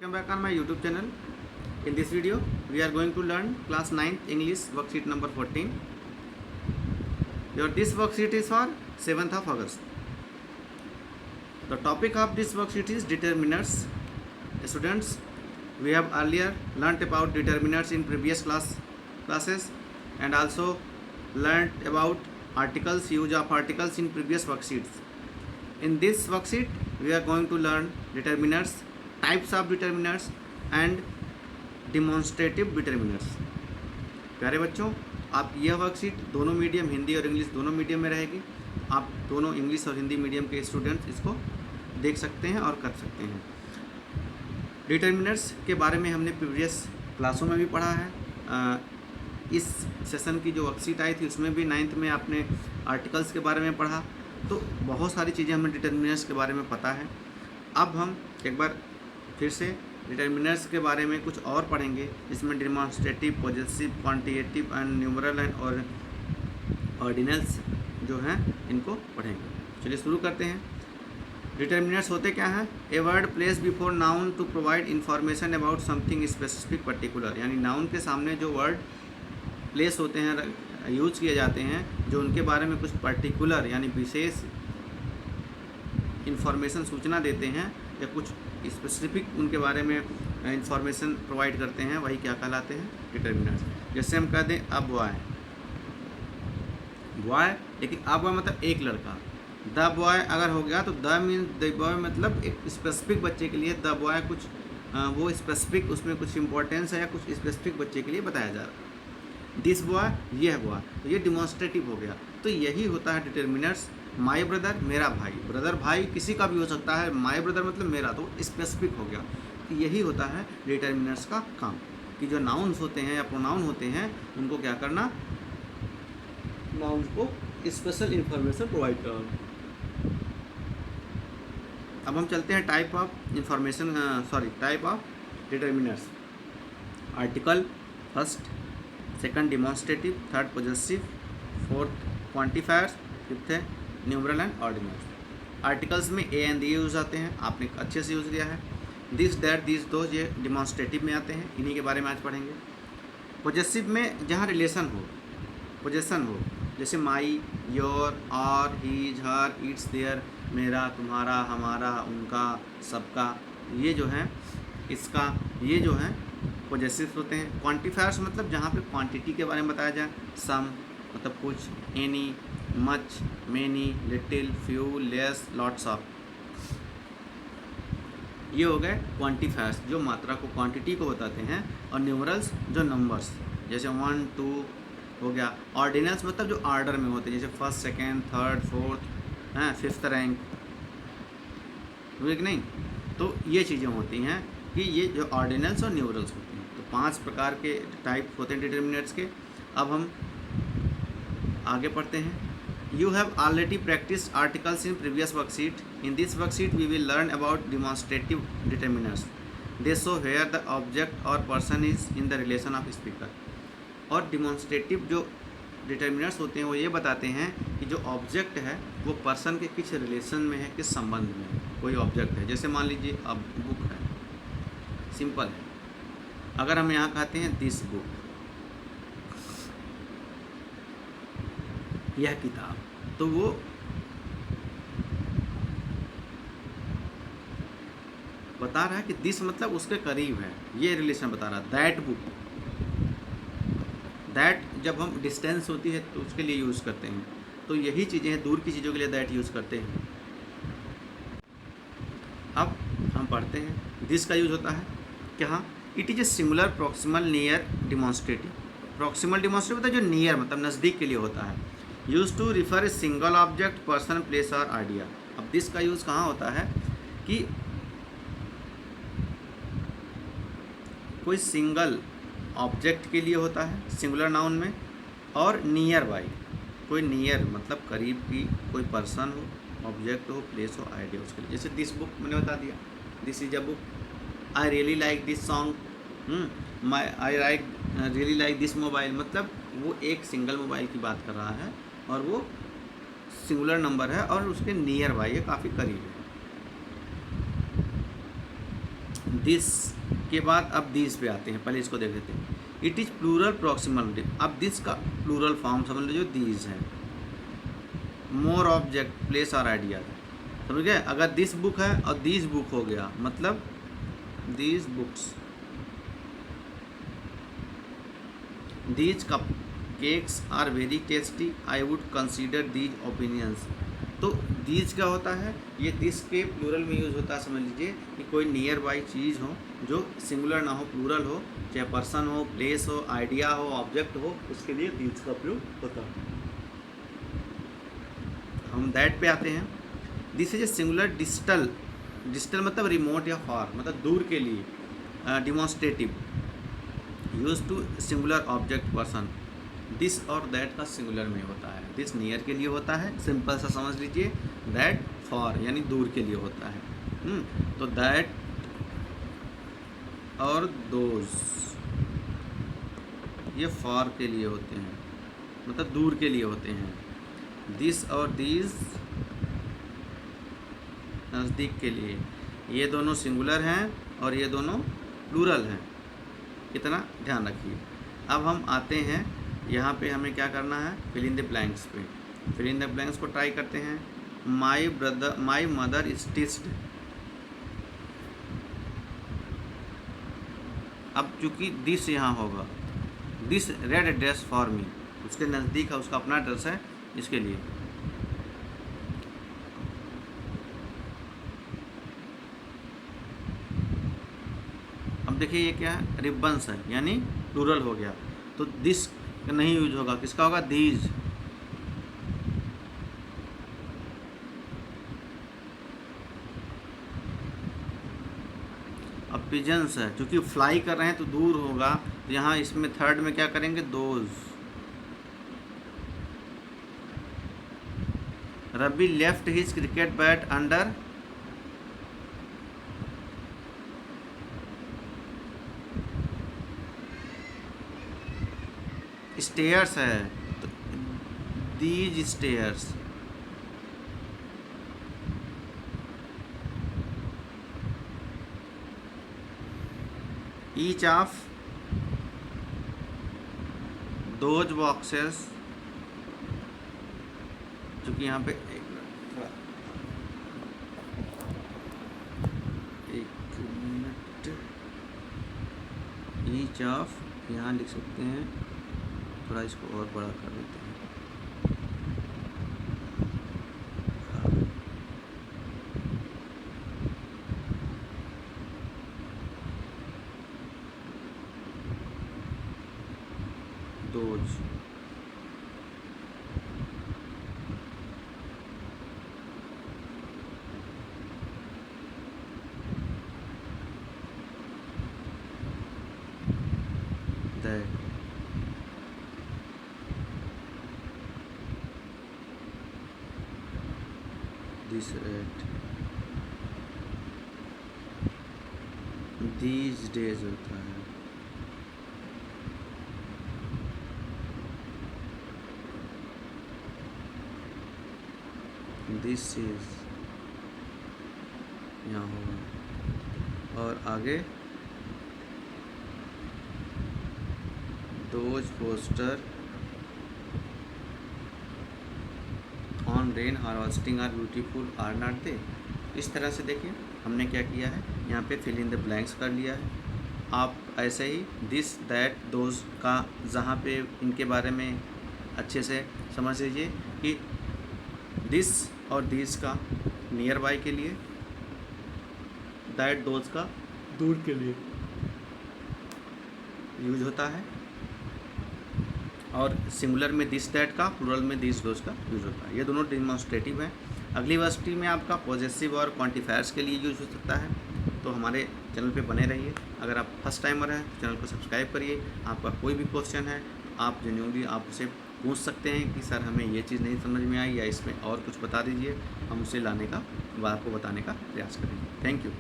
Welcome back on my YouTube channel. In this video, we are going to learn class 9th English worksheet number 14. This worksheet is for 7th of August. The topic of this worksheet is determiners. Students, we have earlier learnt about determiners in previous classes and also learnt about articles, use of articles in previous worksheets. In this worksheet, we are going to learn determiners, types of determiners and demonstrative determiners. प्यारे बच्चों, आप यह worksheet दोनों medium Hindi और English दोनों medium में रहेगी। आप दोनों इंग्लिश और हिंदी मीडियम के स्टूडेंट्स इसको देख सकते हैं और कर सकते हैं। डिटर्मिनर्स के बारे में हमने प्रीवियस क्लासों में भी पढ़ा है। इस सेशन की जो वर्कशीट आई थी उसमें भी 9th में आपने आर्टिकल्स के बारे में पढ़ा, तो बहुत सारी चीज़ें हमें डिटर्मिनर्स के बारे में पता है। अब हम एक बार फिर से डिटर्मिनर्स के बारे में कुछ और पढ़ेंगे, जिसमें demonstrative, possessive, quantitative and numeral and और ऑर्डिनल्स जो हैं इनको पढ़ेंगे। चलिए शुरू करते हैं। डिटर्मिनर्स होते क्या हैं? A word place before noun to provide information about something specific particular, यानी नाउन के सामने जो वर्ड प्लेस होते हैं, यूज किए जाते हैं, जो उनके बारे में कुछ पर्टिकुलर यानी विशेष इंफॉर्मेशन सूचना देते हैं या कुछ स्पेसिफिक उनके बारे में इंफॉर्मेशन प्रोवाइड करते हैं, वही क्या कहलाते हैं? डिटर्मिनर्स। जैसे हम कह दें अब बॉय, लेकिन अब बॉय मतलब एक लड़का। द बॉय अगर हो गया तो द मीन द बॉय मतलब एक स्पेसिफिक बच्चे के लिए द बॉय, कुछ वो स्पेसिफिक, उसमें कुछ इंपॉर्टेंस है या कुछ स्पेसिफिक बच्चे के लिए बताया जा रहा है। दिस बॉय, यह बॉय, तो ये डिमॉन्स्ट्रेटिव हो गया। तो यही होता है डिटर्मिनर्स। माई ब्रदर, मेरा भाई, ब्रदर भाई किसी का भी हो सकता है, माई ब्रदर मतलब मेरा, तो स्पेसिफिक हो गया। तो यही होता है डिटर्मिनर्स का काम, कि जो नाउन्स होते हैं या प्रोनाउन होते हैं उनको क्या करना, नाउन्स को स्पेशल इंफॉर्मेशन प्रोवाइड करना। अब हम चलते हैं type of information, type of determiners. Article first, second demonstrative, third possessive, fourth quantifiers, fifth है न्यूमरल एंड ऑर्डिनल्स। आर्टिकल्स में ए एंड दी यूज आते हैं, आपने अच्छे से यूज़ किया है। दिस, दैट, दिस, दोज, ये डिमॉन्स्ट्रेटिव में आते हैं, इन्हीं के बारे में आज पढ़ेंगे। पॉजेसिव में जहाँ रिलेशन हो, पोजेसन हो, जैसे माई, योर, और, हीज, हर, इट्स, देयर, मेरा, तुम्हारा, हमारा, उनका, सबका, ये जो है इसका, ये जो है पॉजेसिव होते हैं। क्वांटिफायर्स मतलब जहाँ पे क्वांटिटी के बारे में बताया जाए, सम मतलब कुछ, any, much, many, little, few, less, lots of, ये हो गए क्वांटिफायर्स जो मात्रा को, क्वांटिटी को बताते हैं। और न्यूमरल्स जो नंबर्स, जैसे 1, 2 हो गया। ऑर्डिनल्स मतलब जो ऑर्डर में होते हैं, जैसे फर्स्ट, सेकेंड, थर्ड, फोर्थ, हैं, फिफ्थ रैंक, हुए कि नहीं? तो ये चीज़ें होती हैं कि ये जो ऑर्डिनल्स और न्यूमरल्स होते हैं। तो 5 प्रकार के टाइप होते हैं डिटर्मिनर्स के। अब हम आगे पढ़ते हैं। You have already practiced articles in previous worksheet. In this worksheet, we will learn about demonstrative determiners. They show where the object or person is in the relation of speaker. और demonstrative जो determiners होते हैं वो ये बताते हैं कि जो ऑब्जेक्ट है वो पर्सन के किस रिलेशन में है, किस संबंध में है। कोई ऑब्जेक्ट है, जैसे मान लीजिए अब बुक है, सिंपल है। अगर हम यहाँ कहते हैं दिस बुक, यह किताब, तो वो बता रहा है कि दिस मतलब उसके करीब है, ये रिलेशन बता रहा है। दैट बुक, दैट जब हम डिस्टेंस होती है तो उसके लिए यूज़ करते हैं। तो यही चीज़ें हैं, दूर की चीज़ों के लिए दैट यूज़ करते हैं। अब हम पढ़ते हैं। दिस का यूज़ होता है क्या? It is a singular proximal near demonstrative. Proximal demonstrative होता है जो नियर मतलब नज़दीक के लिए होता है। Use to refer a single object, person, place और आइडिया। अब दिस का यूज़ कहाँ होता है कि कोई सिंगल ऑब्जेक्ट के लिए होता है सिंगुलर नाउन में, और नियर बाई, कोई नियर मतलब करीब की कोई पर्सन हो, ऑब्जेक्ट हो, प्लेस हो, आइडिया उसके लिए। जैसे दिस बुक मैंने बता दिया, this is a book. I really like this song, I really like this mobile, मतलब वो एक सिंगल मोबाइल की बात कर रहा है और वो सिंगुलर नंबर है और उसके नियर बाई है, काफ़ी करीब है। दिस के बाद अब दिस पे आते हैं, पहले इसको देख लेते हैं। It is plural proximal. अब दिस का प्लूरल फॉर्म समझ लीजिए दीज है। मोर ऑब्जेक्ट प्लेस और आइडिया, समझ गए। अगर दिस बुक है और दिस बुक हो गया, मतलब these books. These cup cakes are very tasty, I would consider these opinions. तो दीज क्या होता है, ये दिस के प्लूरल में यूज़ होता है। समझ लीजिए कि कोई नियर बाई चीज़ हो जो सिंगुलर ना हो, प्लूरल हो, चाहे पर्सन हो, प्लेस हो, आइडिया हो, ऑब्जेक्ट हो, उसके लिए दीज का प्रयोग होता है। हम दैट पे आते हैं। This is a singular digital. Digital मतलब रिमोट या फार, मतलब दूर के लिए। Demonstrative, use to singular object person. This और दैट का सिंगुलर में होता है। दिस नियर के लिए होता है, सिंपल सा समझ लीजिए। दैट फॉर यानी दूर के लिए होता है। तो दैट और दोज ये फॉर के लिए होते हैं, मतलब दूर के लिए होते हैं। दिस और दीज नज़दीक के लिए। ये दोनों सिंगुलर हैं और ये दोनों प्लूरल हैं, इतना ध्यान रखिए। अब हम आते हैं यहाँ पे, हमें क्या करना है, फिल इन द ब्लैंक्स पे। फिल इन द ब्लैंक्स को ट्राई करते हैं। My mother stitched. अब चूँकि दिस यहाँ होगा, this red dress for me, उसके नज़दीक है, उसका अपना ड्रेस है, इसके लिए। अब देखिए ये क्या है, रिबन्स है, यानी प्लूरल हो गया। तो दिस नहीं यूज होगा, किसका होगा, दीज। अब पिजन्स है, क्योंकि फ्लाई कर रहे हैं तो दूर होगा, तो यहाँ इसमें थर्ड में क्या करेंगे, those. Ravi left his cricket bat under. Stairs है, तो these stairs. Each of those boxes, क्योंकि यहाँ पे एक मिनट, ईच ऑफ यहाँ लिख सकते हैं, थोड़ा इसको और बड़ा कर देते हैं। Those that this at these days होता है। दिस इज यहाँ होगा, और आगे those poster on rain harvesting are beautiful are not they. इस तरह से देखिए हमने क्या किया है, यहाँ पे फिल इन द ब्लैंक्स कर लिया है। आप ऐसे ही दिस दैट दोज का जहाँ पे इनके बारे में अच्छे से समझ लीजिए कि दिस और दिस का नियर बाय के लिए, दैट दोज का दूर के लिए यूज होता है, और सिंगुलर में दिस दैट का, प्लूरल में दिस दोज का यूज होता है। ये दोनों डिमॉन्स्ट्रेटिव हैं। अगली वर्सिटी में आपका पॉजेसिव और क्वांटिफायर्स के लिए यूज हो सकता है। तो हमारे चैनल पे बने रहिए। अगर आप फर्स्ट टाइमर हैं तो चैनल को सब्सक्राइब करिए। आपका कोई भी क्वेश्चन है आप जेन्युइनली आप उसे पूछ सकते हैं कि सर हमें ये चीज़ नहीं समझ में आई, या इसमें और कुछ बता दीजिए, हम उसे लाने का, आपको बताने का प्रयास करेंगे। Thank you.